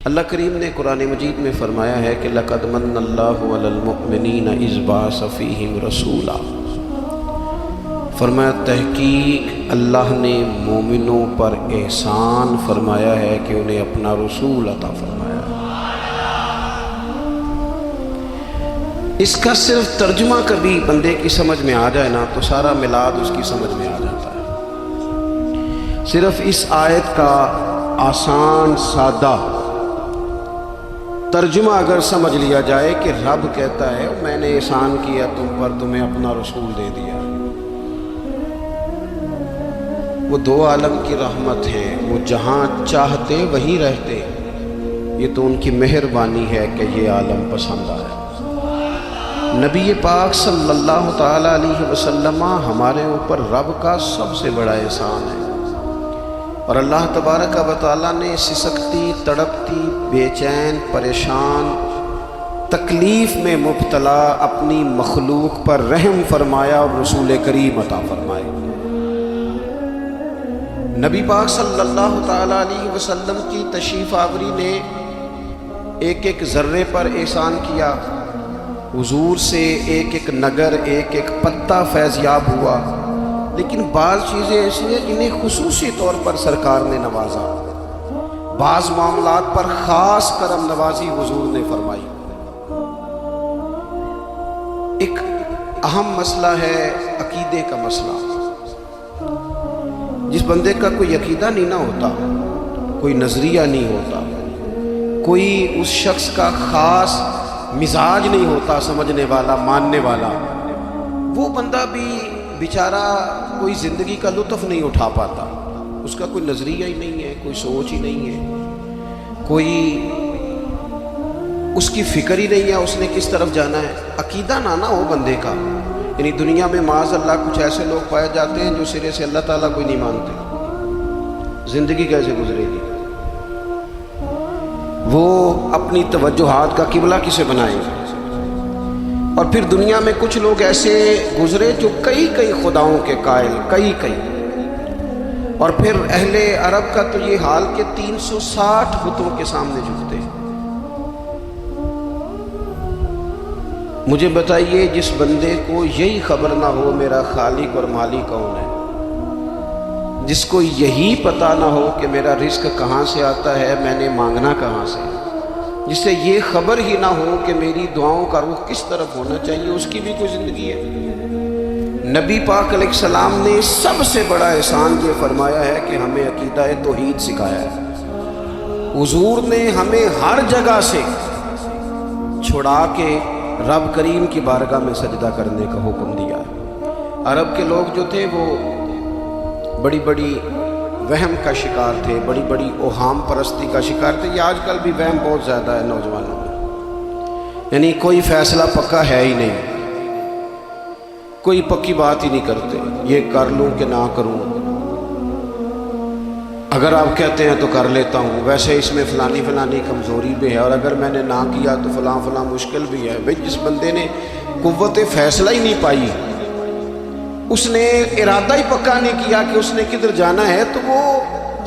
اللہ کریم نے قرآن مجید میں فرمایا ہے کہ لَقَدْ مَنَّ اللَّهُ عَلَى الْمُؤْمِنِينَ إِذْ بَعَثَ فِيهِمْ رَسُولًا، فرمایا تحقیق اللہ نے مومنوں پر احسان فرمایا ہے کہ انہیں اپنا رسول عطا فرمایا ہے۔ اس کا صرف ترجمہ کبھی بندے کی سمجھ میں آ جائے نا تو سارا میلاد اس کی سمجھ میں آ جاتا ہے۔ صرف اس آیت کا آسان سادہ ترجمہ اگر سمجھ لیا جائے کہ رب کہتا ہے میں نے احسان کیا تم پر، تمہیں اپنا رسول دے دیا، وہ دو عالم کی رحمت ہے، وہ جہاں چاہتے وہیں رہتے، یہ تو ان کی مہربانی ہے کہ یہ عالم پسند آیا۔ نبی پاک صلی اللہ تعالی علیہ وسلم ہمارے اوپر رب کا سب سے بڑا احسان ہے، اور اللہ تبارک و تعالیٰ نے سسکتی، تڑپتی، بے چین، پریشان، تکلیف میں مبتلا اپنی مخلوق پر رحم فرمایا اور رسول کریم عطا فرمائے۔ نبی پاک صلی اللہ تعالیٰ علیہ وسلم کی تشریف آوری نے ایک ایک ذرے پر احسان کیا، حضور سے ایک ایک نگر، ایک ایک پتا فیضیاب ہوا، لیکن بعض چیزیں ایسی ہیں جنہیں خصوصی طور پر سرکار نے نوازا، بعض معاملات پر خاص کرم نوازی حضور نے فرمائی۔ ایک اہم مسئلہ ہے عقیدے کا مسئلہ۔ جس بندے کا کوئی عقیدہ نہیں نہ ہوتا، کوئی نظریہ نہیں ہوتا، کوئی اس شخص کا خاص مزاج نہیں ہوتا سمجھنے والا، ماننے والا، وہ بندہ بھی بیچارہ کوئی زندگی کا لطف نہیں اٹھا پاتا۔ اس کا کوئی نظریہ ہی نہیں ہے، کوئی سوچ ہی نہیں ہے، کوئی اس کی فکر ہی نہیں ہے اس نے کس طرف جانا ہے۔ عقیدہ نہ ہو بندے کا، یعنی دنیا میں معاذ اللہ کچھ ایسے لوگ پائے جاتے ہیں جو سرے سے اللہ تعالیٰ کو نہیں مانتے، زندگی کیسے گزرے گی؟ وہ اپنی توجہات کا قبلہ کسے بنائیں گے؟ اور پھر دنیا میں کچھ لوگ ایسے گزرے جو کئی خداؤں کے قائل، کئی اور پھر اہل عرب کا تو یہ حال کہ 360 بتوں کے سامنے جھکتے۔ مجھے بتائیے جس بندے کو یہی خبر نہ ہو میرا خالق اور مالک کون ہے، جس کو یہی پتہ نہ ہو کہ میرا رزق کہاں سے آتا ہے، میں نے مانگنا کہاں سے، جس سے یہ خبر ہی نہ ہو کہ میری دعاؤں کا رخ کس طرف ہونا چاہیے، اس کی بھی کوئی زندگی ہے؟ نبی پاک علیہ السلام نے سب سے بڑا احسان یہ فرمایا ہے کہ ہمیں عقیدہ توحید سکھایا ہے۔ حضور نے ہمیں ہر جگہ سے چھڑا کے رب کریم کی بارگاہ میں سجدہ کرنے کا حکم دیا ہے۔ عرب کے لوگ جو تھے وہ بڑی بڑی وہم کا شکار تھے، بڑی بڑی اوہام پرستی کا شکار تھے۔ یہ آج کل بھی وہم بہت زیادہ ہے نوجوانوں میں، یعنی کوئی فیصلہ پکا ہے ہی نہیں، کوئی پکی بات ہی نہیں کرتے، یہ کر لوں کہ نہ کروں، اگر آپ کہتے ہیں تو کر لیتا ہوں، ویسے اس میں فلانی کمزوری بھی ہے، اور اگر میں نے نہ کیا تو فلاں مشکل بھی ہے۔ بھئی جس بندے نے قوت فیصلہ ہی نہیں پائی، اس نے ارادہ ہی پکا نہیں کیا کہ اس نے کدھر جانا ہے، تو وہ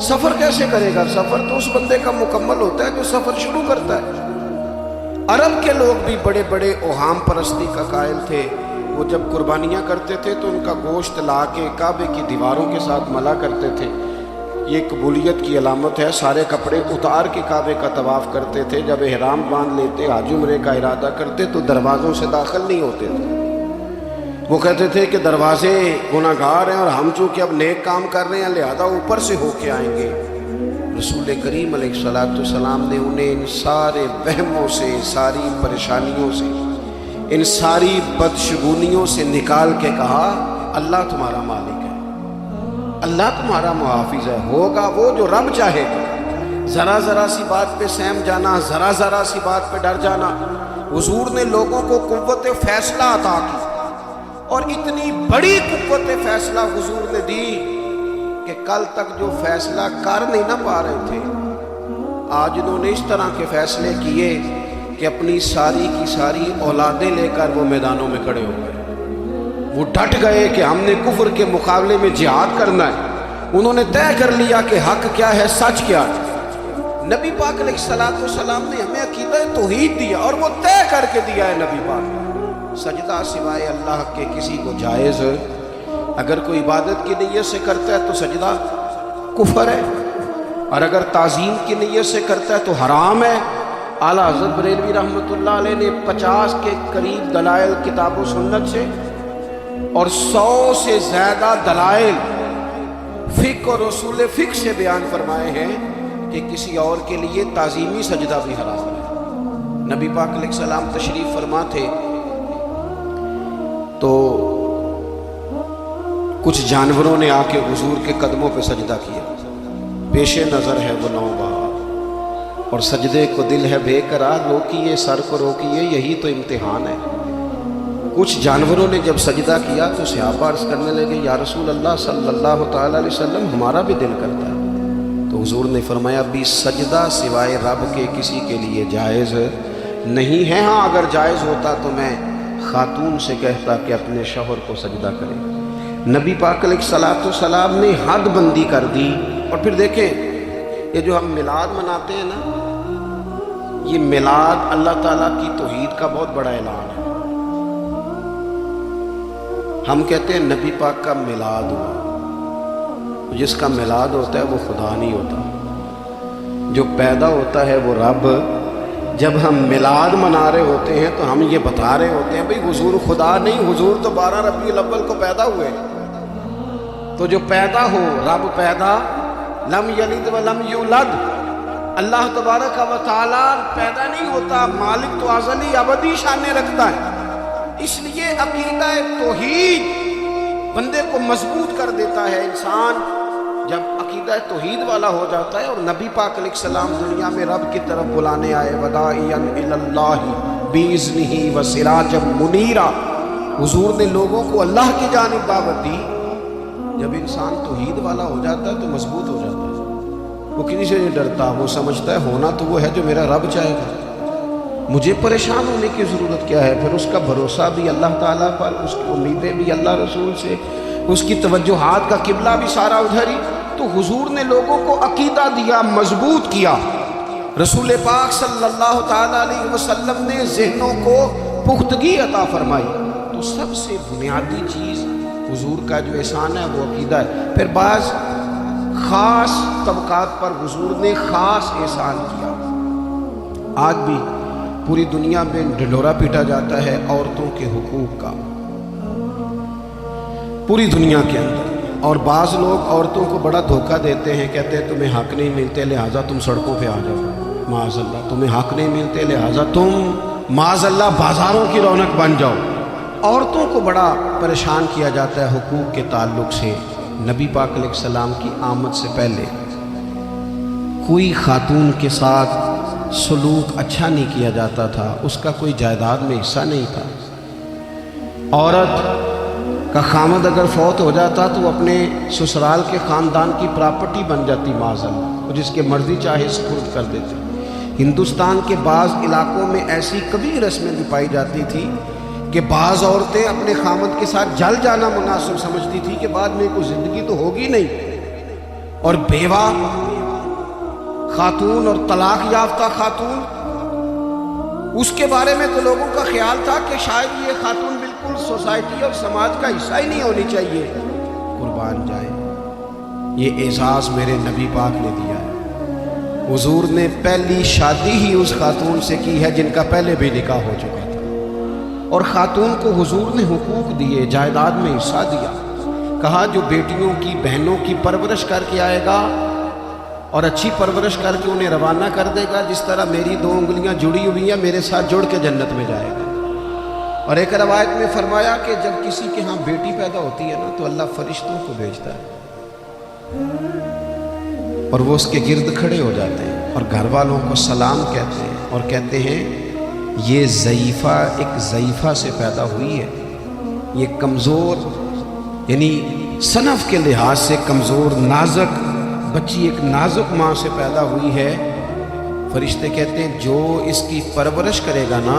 سفر کیسے کرے گا؟ سفر تو اس بندے کا مکمل ہوتا ہے جو سفر شروع کرتا ہے۔ عرب کے لوگ بھی بڑے بڑے اوہام پرستی کا قائل تھے۔ وہ جب قربانیاں کرتے تھے تو ان کا گوشت لا کے کعبے کی دیواروں کے ساتھ ملا کرتے تھے، یہ قبولیت کی علامت ہے۔ سارے کپڑے اتار کے کعبے کا طواف کرتے تھے، جب احرام باندھ لیتے، حج عمرے کا ارادہ کرتے تو دروازوں سے داخل نہیں ہوتے تھے۔ وہ کہتے تھے کہ دروازے گناہگار ہیں اور ہم چونکہ اب نیک کام کر رہے ہیں لہذا اوپر سے ہو کے آئیں گے۔ رسول کریم علیہ السلام نے انہیں ان سارے وہموں سے، ساری پریشانیوں سے، ان ساری بدشگونیوں سے نکال کے کہا اللہ تمہارا مالک ہے، اللہ تمہارا محافظ ہے، ہوگا وہ جو رب چاہے گا۔ ذرا سی بات پہ سہم جانا، ذرا سی بات پہ ڈر جانا۔ حضور نے لوگوں کو قوت فیصلہ عطا کی، اور اتنی بڑی قوت فیصلہ حضور نے دی کہ کل تک جو فیصلہ کر نہیں نہ پا رہے تھے، آج انہوں نے اس طرح کے فیصلے کیے کہ اپنی ساری کی ساری اولادیں لے کر وہ میدانوں میں کھڑے ہو گئے۔ وہ ڈٹ گئے کہ ہم نے کفر کے مقابلے میں جہاد کرنا ہے۔ انہوں نے طے کر لیا کہ حق کیا ہے، سچ کیا ہے۔ نبی پاک علیہ السلام نے ہمیں عقیدہ توحید دیا اور وہ طے کر کے دیا ہے نبی پاک، سجدہ سوائے اللہ کے کسی کو جائز ہے۔ اگر کوئی عبادت کی نیت سے کرتا ہے تو سجدہ کفر ہے، اور اگر تعظیم کی نیت سے کرتا ہے تو حرام ہے۔ اعلیٰ حضرت بریلوی رحمۃ اللہ علیہ نے 50 کے قریب دلائل کتاب و سنت سے اور 100 سے زیادہ دلائل فقہ اور اصول فقہ سے بیان فرمائے ہیں کہ کسی اور کے لیے تعظیمی سجدہ بھی حرام ہے۔ نبی پاک علیہ السلام تشریف فرما تھے تو کچھ جانوروں نے آ کے حضور کے قدموں پہ سجدہ کیا، پیش نظر ہے وہ 9 بار، اور سجدے کو دل ہے بے قرار، روکیے سر کو روکیے، یہی تو امتحان ہے۔ کچھ جانوروں نے جب سجدہ کیا تو صحابہ عرض کرنے لگے یا رسول اللہ صلی اللہ تعالیٰ علیہ وسلم ہمارا بھی دل کرتا ہے، تو حضور نے فرمایا بھی سجدہ سوائے رب کے کسی کے لیے جائز نہیں ہے۔ ہاں اگر جائز ہوتا تو میں خاتون سے کہتا کہ اپنے شوہر کو سجدہ کرے۔ نبی پاک علیہ السلام نے حد بندی کر دی۔ اور پھر دیکھیں یہ جو ہم میلاد مناتے ہیں نا، یہ میلاد اللہ تعالیٰ کی توحید کا بہت بڑا اعلان ہے۔ ہم کہتے ہیں نبی پاک کا میلاد ہوا، جس کا میلاد ہوتا ہے وہ خدا نہیں ہوتا، جو پیدا ہوتا ہے وہ رب۔ جب ہم میلاد منا رہے ہوتے ہیں تو ہم یہ بتا رہے ہوتے ہیں بھئی حضور خدا نہیں، حضور تو 12 ربیع الاول کو پیدا ہوئے۔ تو جو پیدا ہو، رب پیدا، لم یلد ولم یولد، اللہ تبارک و تعالیٰ پیدا نہیں ہوتا، مالک تو ازلی ابدی شان رکھتا ہے۔ اس لیے عقیدہ توحید بندے کو مضبوط کر دیتا ہے۔ انسان جب عقیدہ توحید والا ہو جاتا ہے، اور نبی پاک علیہ السلام دنیا میں رب کی طرف بلانے آئے، وداعیا الی اللہ باذنہ وسراجا منیرا، حضور نے لوگوں کو اللہ کی جانب دعوت دی۔ جب انسان توحید والا ہو جاتا ہے تو مضبوط ہو جاتا ہے، وہ کسی سے نہیں ڈرتا، وہ سمجھتا ہے ہونا تو وہ ہے جو میرا رب چاہے گا، مجھے پریشان ہونے کی ضرورت کیا ہے۔ پھر اس کا بھروسہ بھی اللہ تعالیٰ پر، اس کی امیدیں بھی اللہ رسول سے، اس کی توجہات کا قبلہ بھی سارا ادھر ہی۔ تو حضور نے لوگوں کو عقیدہ دیا، مضبوط کیا۔ رسول پاک صلی اللہ تعالیٰ علیہ وسلم نے ذہنوں کو پختگی عطا فرمائی۔ تو سب سے بنیادی چیز حضور کا جو احسان ہے وہ عقیدہ ہے۔ پھر بعض خاص طبقات پر حضور نے خاص احسان کیا۔ آج بھی پوری دنیا میں ڈھنڈورا پیٹا جاتا ہے عورتوں کے حقوق کا، پوری دنیا کے اندر، اور بعض لوگ عورتوں کو بڑا دھوکہ دیتے ہیں، کہتے ہیں تمہیں حق نہیں ملتے لہٰذا تم سڑکوں پہ آ جاؤ، معاذ اللہ، تمہیں حق نہیں ملتے لہٰذا تم معاذ اللہ بازاروں کی رونق بن جاؤ۔ عورتوں کو بڑا پریشان کیا جاتا ہے حقوق کے تعلق سے۔ نبی پاک علیہ السلام کی آمد سے پہلے کوئی خاتون کے ساتھ سلوک اچھا نہیں کیا جاتا تھا، اس کا کوئی جائیداد میں حصہ نہیں تھا۔ عورت کا خامد اگر فوت ہو جاتا تو وہ اپنے سسرال کے خاندان کی پراپرٹی بن جاتی معاذ اللہ، اور جس کے مرضی چاہے سپرد کر دیتے۔ ہندوستان کے بعض علاقوں میں ایسی کبھی رسمیں بھی پائی جاتی تھی کہ بعض عورتیں اپنے خامد کے ساتھ جل جانا مناسب سمجھتی تھی کہ بعد میں کوئی زندگی تو ہوگی نہیں، اور بیوہ خاتون اور طلاق یافتہ خاتون، اس کے بارے میں تو لوگوں کا خیال تھا کہ شاید یہ خاتون بالکل سوسائٹی اور سماج کا حصہ ہی نہیں ہونی چاہیے۔ قربان جائے، یہ اعزاز میرے نبی پاک نے دیا ہے۔ حضور نے پہلی شادی ہی اس خاتون سے کی ہے جن کا پہلے بھی نکاح ہو چکا تھا، اور خاتون کو حضور نے حقوق دیے، جائیداد میں حصہ دیا۔ کہا جو بیٹیوں کی بہنوں کی پرورش کر کے آئے گا اور اچھی پرورش کر کے انہیں روانہ کر دے گا، جس طرح میری 2 انگلیاں جڑی ہوئی ہیں میرے ساتھ جڑ کے جنت میں جائے گا۔ اور ایک روایت میں فرمایا کہ جب کسی کے ہاں بیٹی پیدا ہوتی ہے نا تو اللہ فرشتوں کو بھیجتا ہے، اور وہ اس کے گرد کھڑے ہو جاتے ہیں اور گھر والوں کو سلام کہتے ہیں، اور کہتے ہیں یہ ضعیفہ ایک ضعیفہ سے پیدا ہوئی ہے، یہ کمزور یعنی صنف کے لحاظ سے کمزور نازک بچی ایک نازک ماں سے پیدا ہوئی ہے۔ فرشتے کہتے ہیں جو اس کی پرورش کرے گا نا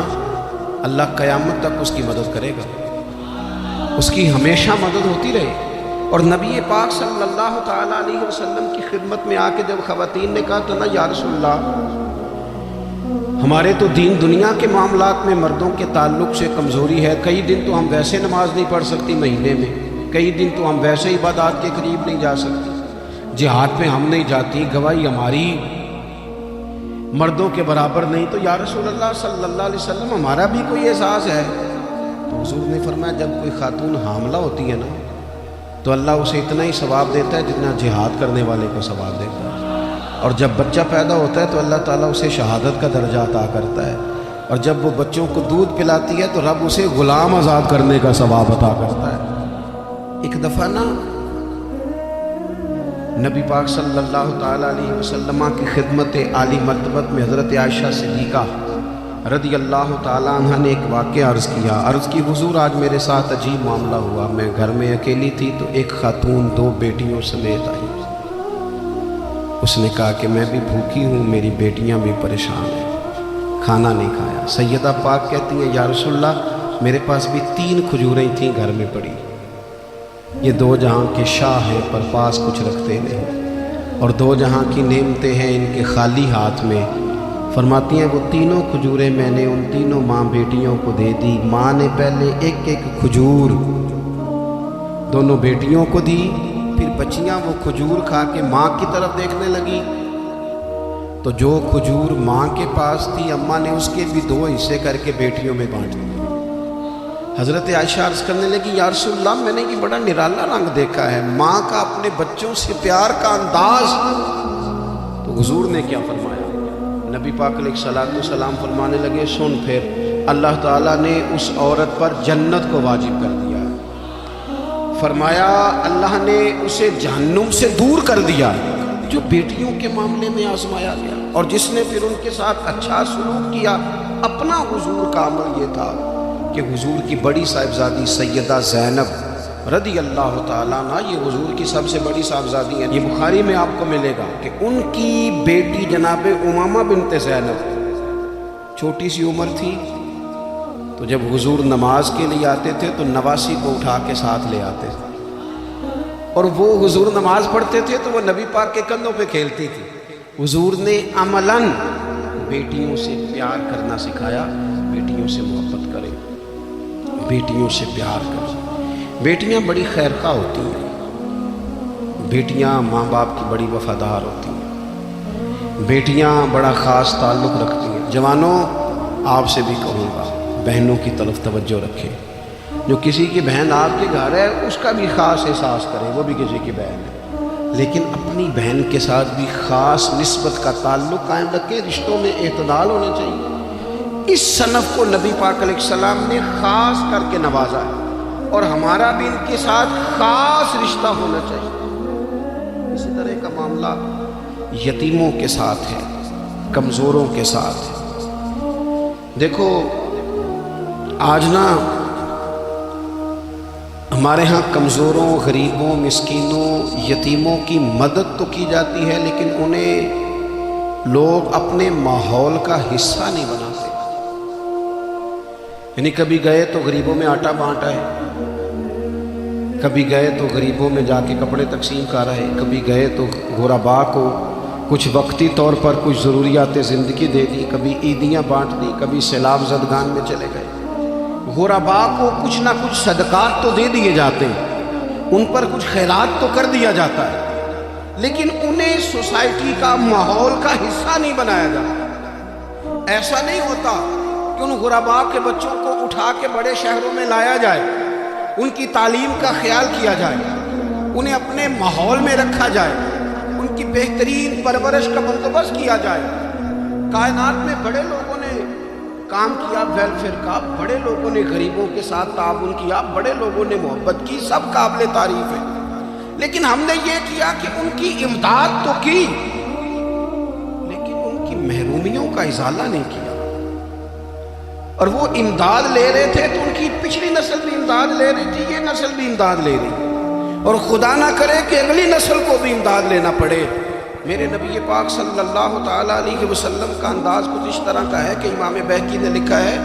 اللہ قیامت تک اس کی مدد کرے گا، اس کی ہمیشہ مدد ہوتی رہے۔ اور نبی پاک صلی اللہ تعالیٰ علیہ وسلم کی خدمت میں آ کے جب خواتین نے کہا تو نا یا رسول اللہ، ہمارے تو دین دنیا کے معاملات میں مردوں کے تعلق سے کمزوری ہے، کئی دن تو ہم ویسے نماز نہیں پڑھ سکتی مہینے میں، کئی دن تو ہم ویسے عبادات کے قریب نہیں جا سکتی، جہاد پہ ہم نہیں جاتی، گواہی ہماری مردوں کے برابر نہیں، تو یا رسول اللہ صلی اللہ علیہ وسلم ہمارا بھی کوئی احساس ہے؟ تو حضور نے فرمایا جب کوئی خاتون حاملہ ہوتی ہے نا تو اللہ اسے اتنا ہی ثواب دیتا ہے جتنا جہاد کرنے والے کو ثواب دیتا ہے، اور جب بچہ پیدا ہوتا ہے تو اللہ تعالیٰ اسے شہادت کا درجہ عطا کرتا ہے، اور جب وہ بچوں کو دودھ پلاتی ہے تو رب اسے غلام آزاد کرنے کا ثواب عطا کرتا ہے۔ ایک دفعہ نا نبی پاک صلی اللہ تعالیٰ علیہ وسلم کی خدمت عالی مرتبت میں حضرت عائشہ صدیقہ رضی اللہ تعالیٰ عنہ نے ایک واقعہ عرض کی حضور آج میرے ساتھ عجیب معاملہ ہوا، میں گھر میں اکیلی تھی تو ایک خاتون 2 بیٹیوں سمیت آئی، اس نے کہا کہ میں بھی بھوکی ہوں، میری بیٹیاں بھی پریشان ہیں، کھانا نہیں کھایا۔ سیدہ پاک کہتی ہیں یا رسول اللہ میرے پاس بھی 3 کھجوریں تھیں گھر میں پڑی، یہ 2 جہاں کے شاہ ہیں پر پاس کچھ رکھتے نہیں، اور 2 جہاں کی نعمتیں ہیں ان کے خالی ہاتھ میں۔ فرماتی ہیں وہ 3 کھجوریں میں نے ان 3 ماں بیٹیوں کو دے دی، ماں نے پہلے ایک کھجور دونوں بیٹیوں کو دی، پھر بچیاں وہ کھجور کھا کے ماں کی طرف دیکھنے لگی، تو جو کھجور ماں کے پاس تھی اماں نے اس کے بھی 2 حصے کر کے بیٹیوں میں بانٹ دی۔ حضرت عائشہ عرض کرنے لگی یا رسول اللہ میں نے یہ بڑا نرالا رنگ دیکھا ہے، ماں کا اپنے بچوں سے پیار کا انداز۔ تو حضور نے کیا فرمایا؟ نبی پاک علیہ الصلوۃ والسلام فرمانے لگے سن پھر اللہ تعالیٰ نے اس عورت پر جنت کو واجب کر دیا، فرمایا اللہ نے اسے جہنم سے دور کر دیا جو بیٹیوں کے معاملے میں آزمایا گیا، اور جس نے پھر ان کے ساتھ اچھا سلوک کیا۔ اپنا حضور کا عمل یہ تھا کہ حضور کی بڑی صاحبزادی سیدہ زینب رضی اللہ تعالیٰ عنہ، یہ حضور کی سب سے بڑی صاحبزادی ہیں، یہ بخاری میں آپ کو ملے گا کہ ان کی بیٹی جناب امامہ بنت زینب چھوٹی سی عمر تھی، تو جب حضور نماز کے لیے آتے تھے تو نواسی کو اٹھا کے ساتھ لے آتے تھے، اور وہ حضور نماز پڑھتے تھے تو وہ نبی پاک کے کندھوں پہ کھیلتی تھی۔ حضور نے عملاً بیٹیوں سے پیار کرنا سکھایا، بیٹیوں سے محبت کریں، بیٹیوں سے پیار کریں۔ بیٹیاں بڑی خیرخواہ ہوتی ہیں، بیٹیاں ماں باپ کی بڑی وفادار ہوتی ہیں، بیٹیاں بڑا خاص تعلق رکھتی ہیں۔ جوانوں آپ سے بھی کہوں گا بہنوں کی طرف توجہ رکھیں، جو کسی کی بہن آپ کے گھر ہے اس کا بھی خاص احساس کریں، وہ بھی کسی کی بہن ہے، لیکن اپنی بہن کے ساتھ بھی خاص نسبت کا تعلق قائم رکھیں، رشتوں میں اعتدال ہونا چاہیے۔ اس صنف کو نبی پاک علیہ السلام نے خاص کر کے نوازا ہے، اور ہمارا بھی ان کے ساتھ خاص رشتہ ہونا چاہیے۔ اسی طرح کا معاملہ یتیموں کے ساتھ ہے، کمزوروں کے ساتھ ہے۔ دیکھو آج نا ہمارے ہاں کمزوروں، غریبوں، مسکینوں، یتیموں کی مدد تو کی جاتی ہے، لیکن انہیں لوگ اپنے ماحول کا حصہ نہیں بناتے۔ یعنی کبھی گئے تو غریبوں میں آٹا بانٹا ہے، کبھی گئے تو غریبوں میں جا کے کپڑے تقسیم کر رہے، کبھی گئے تو غرباء کو کچھ وقتی طور پر کچھ ضروریات زندگی دے دی، کبھی عیدیاں بانٹ دی، کبھی سیلاب زدگان میں چلے گئے۔ غرباء کو کچھ نہ کچھ صدقات تو دے دیے جاتے ہیں، ان پر کچھ خیرات تو کر دیا جاتا ہے، لیکن انہیں سوسائٹی کا ماحول کا حصہ نہیں بنایا جاتا۔ ایسا نہیں ہوتا کہ ان غرباء کے بچوں کو اٹھا کے بڑے شہروں میں لایا جائے، ان کی تعلیم کا خیال کیا جائے، انہیں اپنے ماحول میں رکھا جائے، ان کی بہترین پرورش کا بندوبست کیا جائے۔ کائنات میں بڑے لوگوں نے کام کیا ویلفیئر کا، بڑے لوگوں نے غریبوں کے ساتھ تعاون کیا، بڑے لوگوں نے محبت کی، سب قابل تعریف ہے، لیکن ہم نے یہ کیا کہ ان کی امداد تو کی لیکن ان کی محرومیوں کا ازالہ نہیں کیا۔ اور وہ امداد لے رہے تھے تو ان کی پچھلی نسل بھی امداد لے رہی تھی، یہ نسل بھی امداد لے رہی، اور خدا نہ کرے کہ اگلی نسل کو بھی امداد لینا پڑے۔ میرے نبی پاک صلی اللہ تعالیٰ علیہ وسلم کا انداز کچھ اس طرح کا ہے کہ امام بہقی نے لکھا ہے،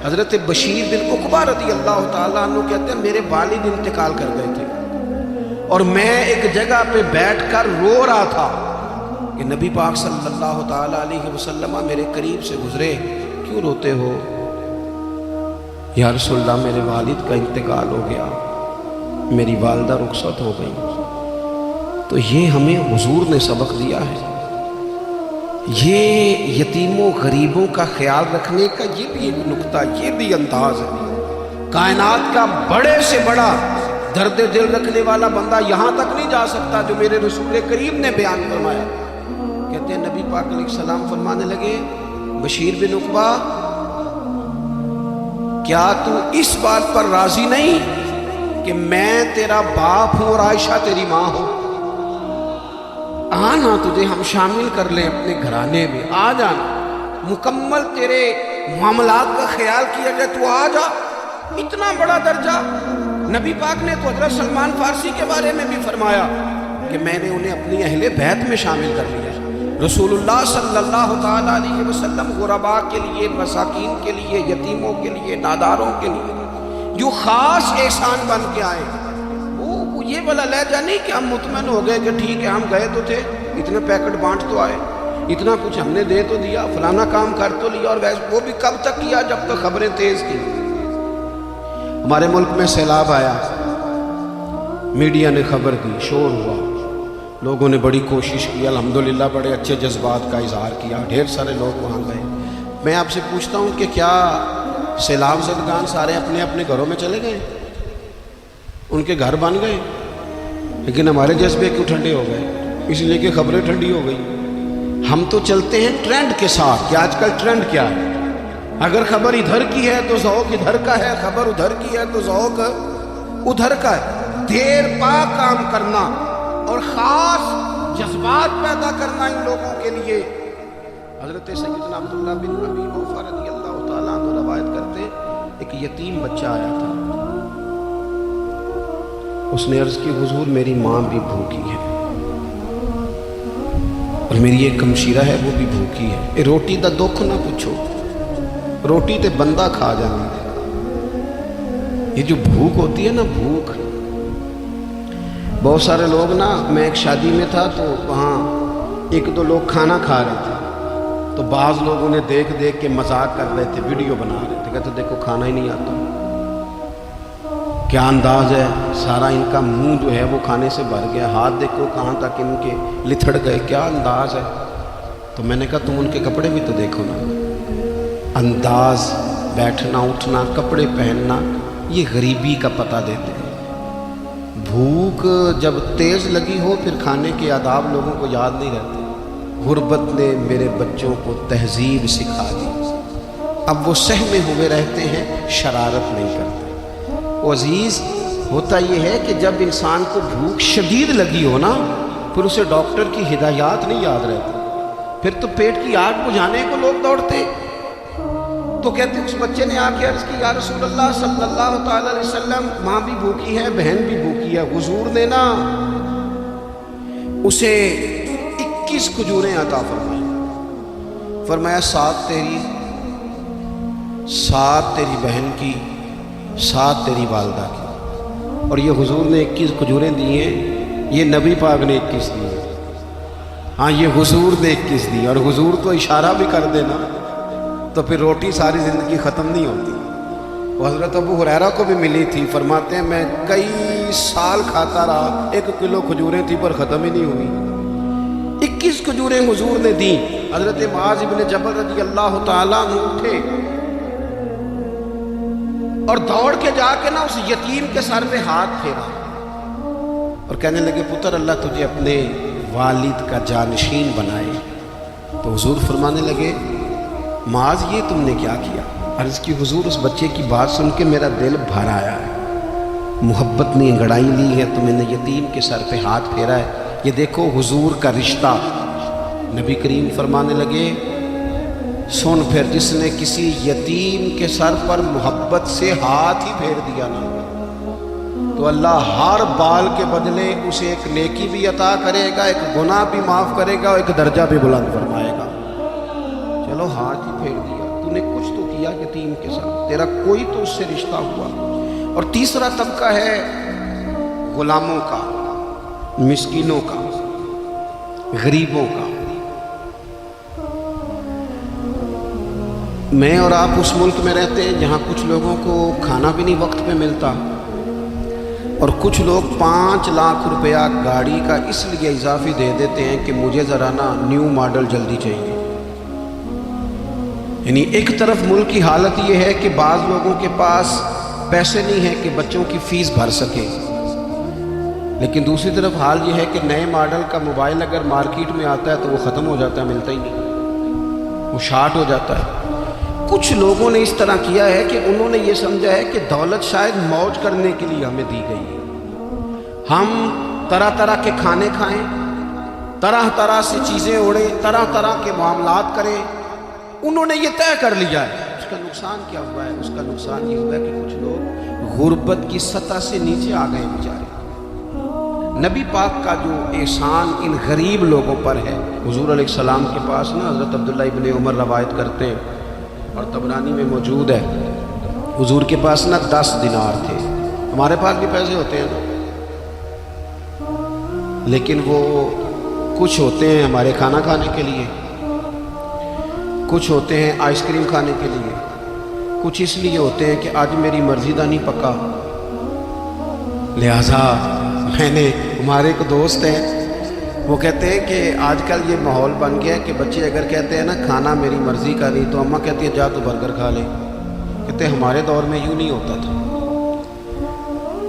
حضرت بشیر بن عقبہ رضی اللہ تعالیٰ عنہ کہتے ہیں میرے والد انتقال کر گئے تھے، اور میں ایک جگہ پہ بیٹھ کر رو رہا تھا کہ نبی پاک صلی اللہ تعالی علیہ وسلم میرے قریب سے گزرے، کیوں روتے ہو؟ یا رسول اللہ میرے والد کا انتقال ہو گیا، میری والدہ رخصت ہو گئی۔ تو یہ ہمیں حضور نے سبق دیا ہے، یہ یتیموں غریبوں کا خیال رکھنے کا یہ بھی ایک نقطہ، یہ بھی انداز ہے۔ کائنات کا بڑے سے بڑا درد دل رکھنے والا بندہ یہاں تک نہیں جا سکتا جو میرے رسول کریم نے بیان فرمایا۔ کہتے ہیں نبی پاک علیہ السلام فرمانے لگے، بشیر بن عقبہ کیا تو اس بات پر راضی نہیں کہ میں تیرا باپ ہوں اور عائشہ تیری ماں ہوں؟ آنا تجھے ہم شامل کر لیں اپنے گھرانے میں، آ جانا، مکمل تیرے معاملات کا خیال کیا جائے، تو آ جا۔ اتنا بڑا درجہ نبی پاک نے تو حضرت سلمان فارسی کے بارے میں بھی فرمایا کہ میں نے انہیں اپنی اہل بیت میں شامل کر لیا۔ رسول اللہ صلی اللہ تعالی علیہ وسلم غرباء کے لیے، مساکین کے لیے، یتیموں کے لیے، ناداروں کے لیے جو خاص احسان بن کے آئے، وہ یہ والا لہجہ نہیں کہ ہم مطمئن ہو گئے کہ ٹھیک ہے ہم گئے تو تھے، اتنے پیکٹ بانٹ تو آئے، اتنا کچھ ہم نے دے تو دیا، فلانا کام کر تو لیا، اور ویسے وہ بھی کب تک کیا جب تک خبریں تیز کی۔ ہمارے ملک میں سیلاب آیا، میڈیا نے خبر دی، شور ہوا، لوگوں نے بڑی کوشش کی، الحمدللہ بڑے اچھے جذبات کا اظہار کیا، ڈھیر سارے لوگ وہاں گئے۔ میں آپ سے پوچھتا ہوں کہ کیا سیلاب زدگان سارے اپنے اپنے گھروں میں چلے گئے؟ ان کے گھر بن گئے؟ لیکن ہمارے جذبے کیوں ٹھنڈے ہو گئے؟ اس لیے کہ خبریں ٹھنڈی ہو گئی۔ ہم تو چلتے ہیں ٹرینڈ کے ساتھ کہ آج کل ٹرینڈ کیا ہے، اگر خبر ادھر کی ہے تو ذوق ادھر کا ہے، خبر ادھر کی ہے تو ذوق ادھر کا ہے۔ دیر پا کام کرنا اور خاص جذبات پیدا کرنا ان لوگوں کے لیے۔ حضرت سیدنا عبداللہ بن ابی اوفا رضی اللہ تعالیٰ عنہ روایت کرتے، ایک یتیم بچہ آیا تھا، اس نے عرض کی حضور میری ماں بھی بھوکی ہے اور میری ایک ہمشیرہ ہے وہ بھی بھوکی ہے، اے روٹی دا دکھ نہ پوچھو، روٹی تے بندہ کھا جانا دے۔ یہ جو بھوک ہوتی ہے نا، بھوک، بہت سارے لوگ نا، میں ایک شادی میں تھا تو وہاں ایک دو لوگ کھانا کھا رہے تھے، تو بعض لوگ انہیں دیکھ دیکھ کے مذاق کر رہے تھے، ویڈیو بنا رہے تھے، کہتے دیکھو کھانا ہی نہیں آتا، کیا انداز ہے، سارا ان کا منہ جو ہے وہ کھانے سے بھر گیا، ہاتھ دیکھو کہاں تک ان کے لتھڑ گئے، کیا انداز ہے۔ تو میں نے کہا تم ان کے کپڑے بھی تو دیکھو نا، انداز، بیٹھنا اٹھنا، کپڑے پہننا، یہ غریبی کا پتہ دیتے ہیں۔ بھوک جب تیز لگی ہو پھر کھانے کے آداب لوگوں کو یاد نہیں رہتے۔ غربت نے میرے بچوں کو تہذیب سکھا دی، اب وہ سہمے ہوئے رہتے ہیں، شرارت نہیں کرتے۔ وہ عزیز ہوتا یہ ہے کہ جب انسان کو بھوک شدید لگی ہو نا، پھر اسے ڈاکٹر کی ہدایات نہیں یاد رہتی، پھر تو پیٹ کی آگ بجھانے کو لوگ دوڑتے۔ تو کہتے اس بچے نے آ کے عرض کی یا رسول اللہ صلی اللہ تعالی علیہ وسلم ماں بھی بھوکی ہے، بہن بھی بھوکی ہے۔ حضور نے نا اسے 21 کھجوریں عطا فرمائی، فرمایا 7 تیری، 7 تیری بہن کی، 7 تیری والدہ کی۔ اور یہ حضور نے 21 کھجوریں دی ہیں، یہ نبی پاک نے 21 دی ہیں، ہاں یہ حضور نے 21 دی، اور حضور تو اشارہ بھی کر دینا تو پھر روٹی ساری زندگی ختم نہیں ہوتی۔ وہ حضرت ابو ہریرہ کو بھی ملی تھی، فرماتے ہیں میں کئی سال کھاتا رہا، 1 کلو کھجوریں تھی پر ختم ہی نہیں ہوئی۔ 21 کھجوریں حضور نے دیں۔ حضرت معاذ بن جبل رضی اللہ تعالیٰ عنہ اٹھے اور دوڑ کے جا کے نا اس یتیم کے سر پہ ہاتھ پھیرا اور کہنے لگے پتر اللہ تجھے اپنے والد کا جانشین بنائے۔ تو حضور فرمانے لگے معاذ یہ تم نے کیا کیا؟ عرض کی حضور اس بچے کی بات سن کے میرا دل بھر آیا ہے، محبت نے انگڑائی لی ہے تو میں نے یتیم کے سر پہ ہاتھ پھیرا ہے، یہ دیکھو حضور کا رشتہ۔ نبی کریم فرمانے لگے سن پھر جس نے کسی یتیم کے سر پر محبت سے ہاتھ ہی پھیر دیا نا تو اللہ ہر بال کے بدلے اسے ایک نیکی بھی عطا کرے گا، ایک گناہ بھی معاف کرے گا اور ایک درجہ بھی بلند فرمائے گا۔ چلو ہاتھ ہی پھیر دیا، تو نے کچھ تو کیا یتیم کے ساتھ، تیرا کوئی تو اس سے رشتہ ہوا۔ اور تیسرا طبقہ ہے غلاموں کا، مسکینوں کا، غریبوں کا۔ میں اور آپ اس ملک میں رہتے ہیں جہاں کچھ لوگوں کو کھانا بھی نہیں وقت پہ ملتا، اور کچھ لوگ 5 لاکھ روپیہ گاڑی کا اس لیے اضافی دے دیتے ہیں کہ مجھے ذرا نا نیو ماڈل جلدی چاہیے۔ یعنی ایک طرف ملک کی حالت یہ ہے کہ بعض لوگوں کے پاس پیسے نہیں ہیں کہ بچوں کی فیس بھر سکے، لیکن دوسری طرف حال یہ ہے کہ نئے ماڈل کا موبائل اگر مارکیٹ میں آتا ہے تو وہ ختم ہو جاتا ہے، ملتا ہی نہیں، وہ شارٹ ہو جاتا ہے۔ کچھ لوگوں نے اس طرح کیا ہے کہ انہوں نے یہ سمجھا ہے کہ دولت شاید موج کرنے کے لیے ہمیں دی گئی ہے، ہم طرح طرح کے کھانے کھائیں، طرح طرح سے چیزیں اڑیں، طرح طرح کے معاملات کریں۔ انہوں نے یہ طے کر لیا ہے۔ اس کا نقصان کیا ہوا ہے؟ اس کا نقصان یہ ہوا ہے کہ کچھ لوگ غربت کی سطح سے نیچے آ گئے بیچارے۔ نبی پاک کا جو احسان ان غریب لوگوں پر ہے، حضور علیہ السلام کے پاس نا حضرت عبداللہ ابن عمر روایت کرتے ہیں اور طبرانی میں موجود ہے، حضور کے پاس نا 10 دینار تھے۔ ہمارے پاس بھی پیسے ہوتے ہیں نا، لیکن وہ کچھ ہوتے ہیں ہمارے کھانا کھانے کے لیے، کچھ ہوتے ہیں آئس کریم کھانے کے لیے، کچھ اس لیے ہوتے ہیں کہ آج میری مرضی کا نہیں پکا، لہٰذا میں نے، ہمارے ایک دوست ہیں وہ کہتے ہیں کہ آج کل یہ ماحول بن گیا ہے کہ بچے اگر کہتے ہیں نا کھانا میری مرضی کا نہیں، تو اماں کہتی ہے جا تو برگر کھا لے۔ کہتے ہیں ہمارے دور میں یوں نہیں ہوتا تھا،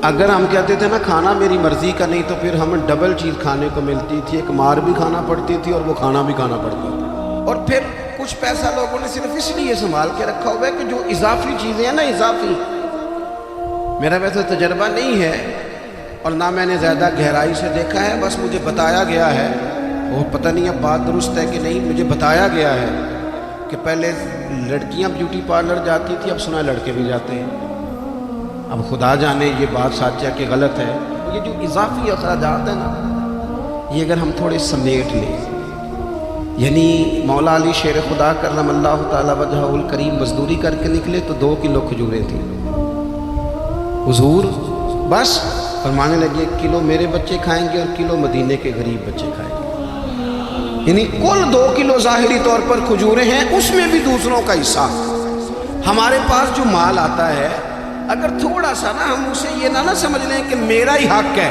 اگر ہم کہتے تھے نا کھانا میری مرضی کا نہیں تو پھر ہمیں ڈبل چیز کھانے کو ملتی تھی، ایک مار بھی کھانا پڑتی تھی اور وہ کھانا بھی کھانا پڑتا تھا۔ اور پھر کچھ پیسہ لوگوں نے صرف اس لیے سنبھال کے رکھا ہوا ہے کہ جو اضافی چیزیں ہیں نا، اضافی، میرا ویسے تجربہ نہیں ہے اور نہ میں نے زیادہ گہرائی سے دیکھا ہے، بس مجھے بتایا گیا ہے، وہ پتہ نہیں اب بات درست ہے کہ نہیں، مجھے بتایا گیا ہے کہ پہلے لڑکیاں بیوٹی پارلر جاتی تھی، اب سنا ہے لڑکے بھی جاتے ہیں۔ اب خدا جانے یہ بات سچ ہے کہ غلط ہے۔ یہ جو اضافی اخراجات ہیں نا، یہ اگر ہم تھوڑے سمیٹ لیں، یعنی مولا علی شیر خدا کرم اللہ تعالی وجہہ الکریم مزدوری کر کے نکلے تو 2 کلو کھجوریں تھیں، حضور بس فرمانے لگے 1 کلو میرے بچے کھائیں گے اور کلو مدینے کے غریب بچے کھائیں گے، یعنی کل 2 کلو ظاہری طور پر کھجوریں ہیں، اس میں بھی دوسروں کا حصہ۔ ہمارے پاس جو مال آتا ہے اگر تھوڑا سا نا ہم اسے یہ نہ سمجھ لیں کہ میرا ہی حق ہے،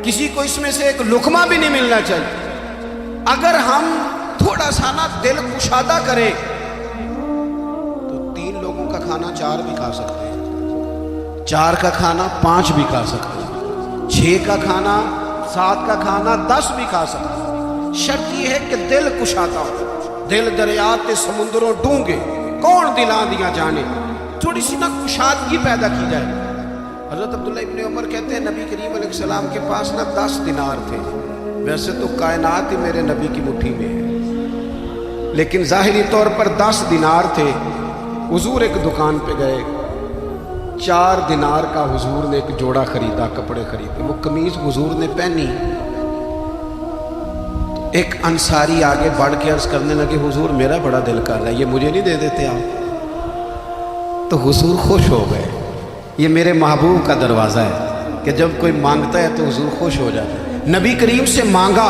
کسی کو اس میں سے ایک لقمہ بھی نہیں ملنا چاہیے، اگر ہم تھوڑا سا نا دل کشادہ کریں تو 3 لوگوں کا کھانا 4 بھی کھا سکتے ہیں، 4 کا کھانا 5 بھی کھا سکتے ہیں، 6 کا کھانا 7 کا کھانا 10 بھی کھا سکتے ہیں۔ شرط یہ ہے کہ دل کشادہ ہو، دل دریات سمندروں ڈونگے کون دلاں دیا جانے، تھوڑی سی نا کشادگی پیدا کی جائے۔ حضرت عبداللہ ابن عمر کہتے ہیں نبی کریم علیہ السلام کے پاس نا 10 دینار تھے، ویسے تو کائنات ہی میرے نبی کی مٹھی میں ہے، لیکن ظاہری طور پر 10 دینار تھے۔ حضور ایک دکان پہ گئے، 4 دینار کا حضور نے ایک جوڑا خریدا، کپڑے خریدے، وہ قمیض حضور نے پہنی، ایک انصاری آگے بڑھ کے عرض کرنے لگے حضور میرا بڑا دل کر رہا ہے، یہ مجھے نہیں دے دیتے آپ؟ تو حضور خوش ہو گئے۔ یہ میرے محبوب کا دروازہ ہے کہ جب کوئی مانگتا ہے تو حضور خوش ہو جاتا ہے۔ نبی کریم سے مانگا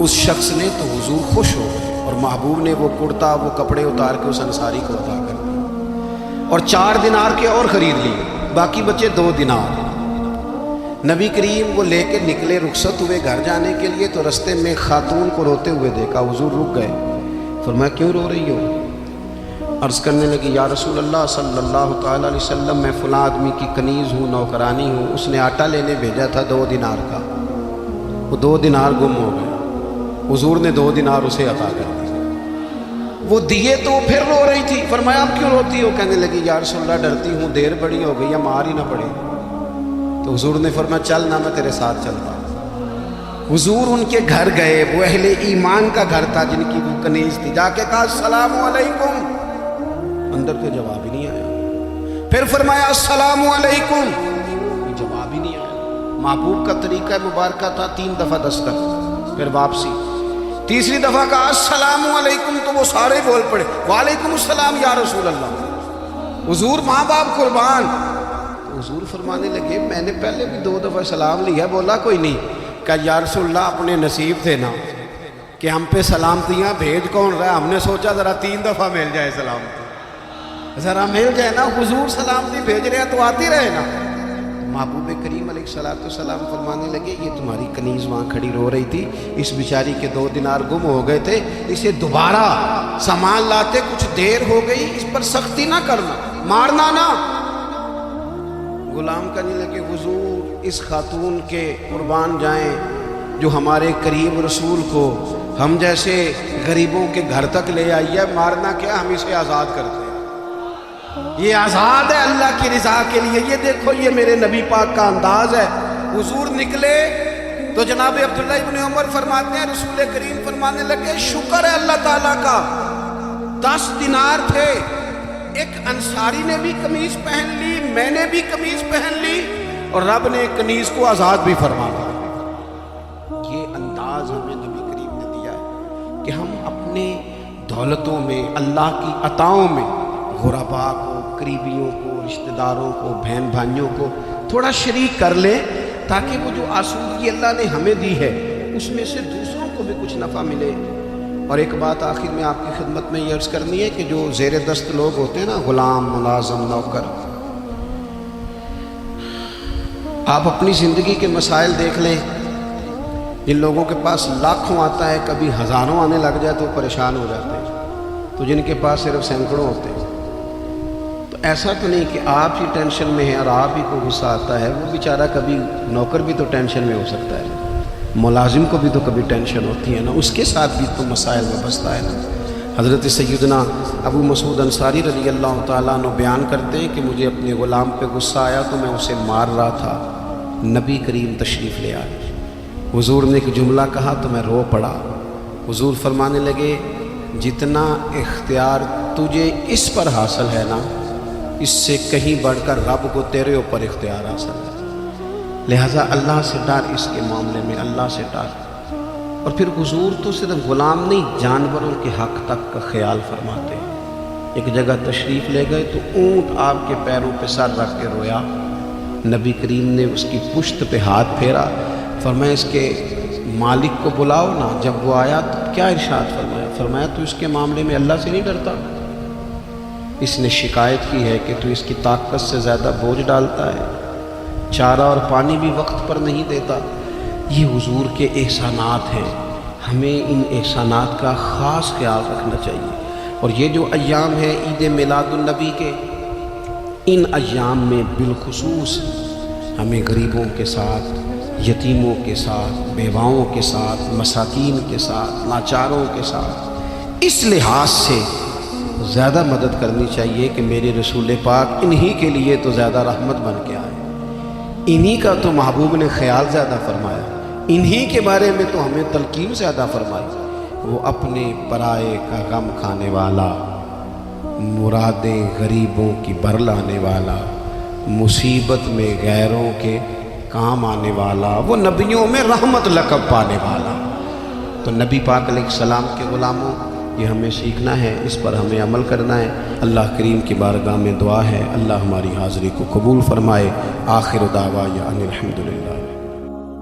اس شخص نے تو حضور خوش ہو گئے، اور محبوب نے وہ کرتا، وہ کپڑے اتار کے اس انصاری کو عطا کر دیا، اور 4 دینار کے اور خرید لیے، باقی بچے 2 دینار۔ نبی کریم وہ لے کے نکلے، رخصت ہوئے گھر جانے کے لیے، تو رستے میں خاتون کو روتے ہوئے دیکھا، حضور رک گئے، فرمایا کیوں رو رہی ہو؟ عرض کرنے لگی یا رسول اللہ صلی اللہ تعالی علیہ وسلم میں فلاں آدمی کی کنیز ہوں، نوکرانی ہوں، اس نے آٹا لینے بھیجا تھا 2 دینار کا، وہ 2 دینار گم ہو گئے، حضور نے 2 دینار اسے عطا کر دی، وہ دیے تو وہ پھر رو رہی تھی، فرمایا آپ کیوں روتی ہو؟ کہنے لگی یا رسول اللہ ڈرتی ہوں دیر بڑی ہو گئی، مار ہی نہ پڑے۔ تو حضور نے فرمایا چل نہ، میں تیرے ساتھ چلتا۔ حضور ان کے گھر گئے، وہ اہل ایمان کا گھر تھا جن کی وہ کنیز تھی، جا کے کہا السلام علیکم، اندر تو جواب ہی نہیں آیا، پھر فرمایا السلام علیکم، جواب ہی نہیں آیا۔ محبوب کا طریقہ مبارکہ تھا 3 دفعہ دستک، پھر واپسی، تیسری دفعہ کہا السلام علیکم، تو وہ سارے بول پڑے وعلیکم السلام یا رسول اللہ، حضور ماں باپ قربان۔ حضور فرمانے لگے میں نے پہلے بھی 2 دفعہ سلام لیا، بولا کوئی نہیں۔ کہا یا رسول اللہ اپنے نصیب تھے نا کہ ہم پہ سلامتیاں بھیج کون رہا ہے، ہم نے سوچا ذرا 3 دفعہ مل جائے سلامتی، ذرا مل جائے نا، حضور سلامتی بھیج رہے ہیں تو آتی رہے نا۔ محبوب کریم علیہ السلام فرمانے لگے یہ تمہاری کنیز وہاں کھڑی رو رہی تھی، اس بیچاری کے 2 دینار گم ہو گئے تھے، اسے دوبارہ سامان لاتے کچھ دیر ہو گئی، اس پر سختی نہ کرنا، مارنا نہ۔ غلام کہنے لگے حضور اس خاتون کے قربان جائیں جو ہمارے کریم رسول کو ہم جیسے غریبوں کے گھر تک لے آئی ہے، مارنا کیا، ہم اسے آزاد کرتے ہیں، یہ آزاد ہے اللہ کی رضا کے لیے۔ یہ دیکھو یہ میرے نبی پاک کا انداز ہے۔ حضور نکلے تو جناب عبداللہ ابن عمر فرماتے ہیں رسول کریم فرمانے لگے شکر ہے اللہ تعالیٰ کا، 10 دینار تھے، ایک انصاری نے بھی قمیض پہن لی، میں نے بھی قمیض پہن لی، اور رب نے کنیز کو آزاد بھی فرما دیا۔ یہ انداز ہمیں نبی کریم نے دیا ہے کہ ہم اپنے دولتوں میں، اللہ کی عطاؤں میں غرباء کو، قریبیوں کو، رشتہ داروں کو، بہن بھائیوں کو تھوڑا شریک کر لیں، تاکہ وہ جو آسودگی اللہ نے ہمیں دی ہے اس میں سے دوسروں کو بھی کچھ نفع ملے۔ اور ایک بات آخر میں آپ کی خدمت میں یہ عرض کرنی ہے کہ جو زیر دست لوگ ہوتے ہیں نا، غلام، ملازم، نوکر، آپ اپنی زندگی کے مسائل دیکھ لیں، جن لوگوں کے پاس لاکھوں آتا ہے کبھی ہزاروں آنے لگ جائے تو پریشان ہو جاتے ہیں، تو جن کے پاس صرف سینکڑوں ہوتے ہیں، تو ایسا تو نہیں کہ آپ ہی ٹینشن میں ہیں اور آپ ہی کو غصہ آتا ہے، وہ بیچارہ کبھی نوکر بھی تو ٹینشن میں ہو سکتا ہے، ملازم کو بھی تو کبھی ٹینشن ہوتی ہے نا، اس کے ساتھ بھی تو مسائل وابستہ ہے نا۔ حضرت سیدنا ابو مسعود انصاری رضی اللہ تعالیٰ عنہ بیان کرتے ہیں کہ مجھے اپنے غلام پہ غصہ آیا تو میں اسے مار رہا تھا، نبی کریم تشریف لے آئے، حضور نے ایک جملہ کہا تو میں رو پڑا۔ حضور فرمانے لگے جتنا اختیار تجھے اس پر حاصل ہے نا، اس سے کہیں بڑھ کر رب کو تیرے اوپر اختیار حاصل ہے، لہٰذا اللہ سے ڈر، اس کے معاملے میں اللہ سے ڈر۔ اور پھر حضور تو صرف غلام نہیں، جانوروں کے حق تک کا خیال فرماتے ہیں۔ ایک جگہ تشریف لے گئے تو اونٹ آپ کے پیروں پہ سر رکھ کے رویا، نبی کریم نے اس کی پشت پہ ہاتھ پھیرا، فرمایا اس کے مالک کو بلاؤ نا۔ جب وہ آیا تو کیا ارشاد فرمایا؟ فرمایا تو اس کے معاملے میں اللہ سے نہیں ڈرتا، اس نے شکایت کی ہے کہ تو اس کی طاقت سے زیادہ بوجھ ڈالتا ہے، چارہ اور پانی بھی وقت پر نہیں دیتا۔ یہ حضور کے احسانات ہیں، ہمیں ان احسانات کا خاص خیال رکھنا چاہیے۔ اور یہ جو ایام ہیں عید میلاد النبی کے، ان ایام میں بالخصوص ہمیں غریبوں کے ساتھ، یتیموں کے ساتھ، بیواؤں کے ساتھ، مساکین کے ساتھ، لاچاروں کے ساتھ اس لحاظ سے زیادہ مدد کرنی چاہیے کہ میرے رسول پاک انہی کے لیے تو زیادہ رحمت بن کے آئے، انہی کا تو محبوب نے خیال زیادہ فرمایا، انہی کے بارے میں تو ہمیں تلقین زیادہ فرمائی۔ وہ اپنے پرائے کا غم کھانے والا، مرادیں غریبوں کی برلانے والا، مصیبت میں غیروں کے کام آنے والا، وہ نبیوں میں رحمت لقب پانے والا۔ تو نبی پاک علیہ السلام کے غلاموں، یہ ہمیں سیکھنا ہے، اس پر ہمیں عمل کرنا ہے۔ اللہ کریم کی بارگاہ میں دعا ہے اللہ ہماری حاضری کو قبول فرمائے۔ آخر دعوانا ان الحمدللہ۔